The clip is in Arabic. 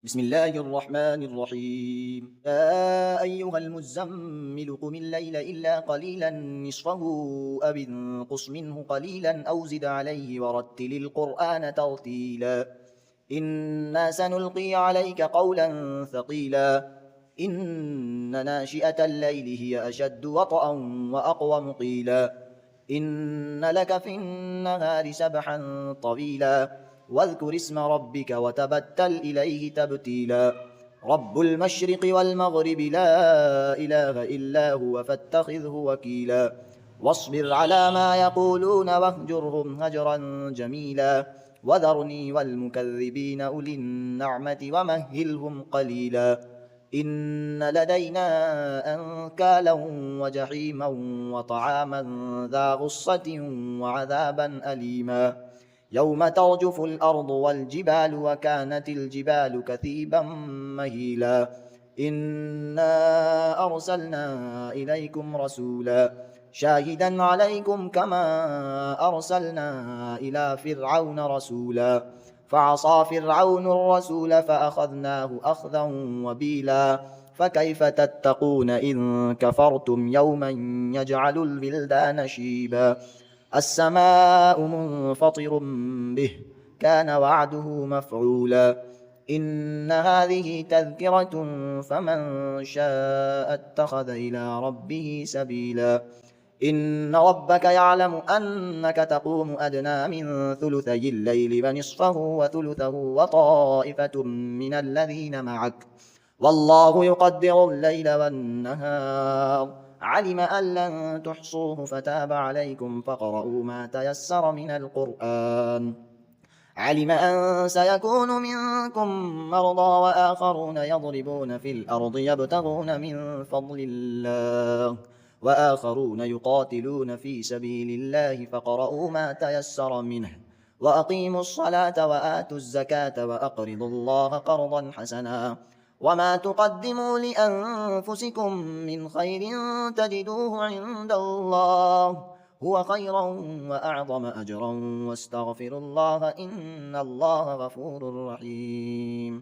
بسم الله الرحمن الرحيم يا أيها المزمل قم الليل إلا قليلا نصفه أو انقص منه قليلا أو زد عليه ورتل القرآن ترتيلا إنا سنلقي عليك قولا ثقيلا إن ناشئة الليل هي أشد وطئا وأقوم قيلا إن لك في النهار سبحا طويلا واذكر اسم ربك وتبتل إليه تبتيلا رب المشرق والمغرب لا إله إلا هو فاتخذه وكيلا واصبر على ما يقولون واهجرهم هجرا جميلا وذرني والمكذبين أولي النعمة ومهلهم قليلا إن لدينا أنكالا وجحيما وطعاما ذا غصة وعذابا أليما يوم ترجف الأرض والجبال وكانت الجبال كثيبا مهيلا إنا أرسلنا إليكم رسولا شاهدا عليكم كما أرسلنا إلى فرعون رسولا فعصى فرعون الرسول فأخذناه أخذا وبيلا فكيف تتقون إن كفرتم يوما يجعل البلدان شيبا السماء منفطر به كان وعده مفعولا إن هذه تذكرة فمن شاء اتخذ إلى ربه سبيلا إن ربك يعلم أنك تقوم أدنى من ثلثي الليل ونصفه وثلثه وطائفة من الذين معك والله يقدر الليل والنهار علم أن لن تحصوه فتاب عليكم فاقرؤوا ما تيسر من القرآن علم أن سيكون منكم مرضى وآخرون يضربون في الأرض يبتغون من فضل الله وآخرون يقاتلون في سبيل الله فاقرؤوا ما تيسر منه وأقيموا الصلاة وآتوا الزكاة وأقرضوا الله قرضا حسنا وما تقدموا لأنفسكم من خير تجدوه عند الله هو خيرا وأعظم أجرا واستغفروا الله إن الله غفور رحيم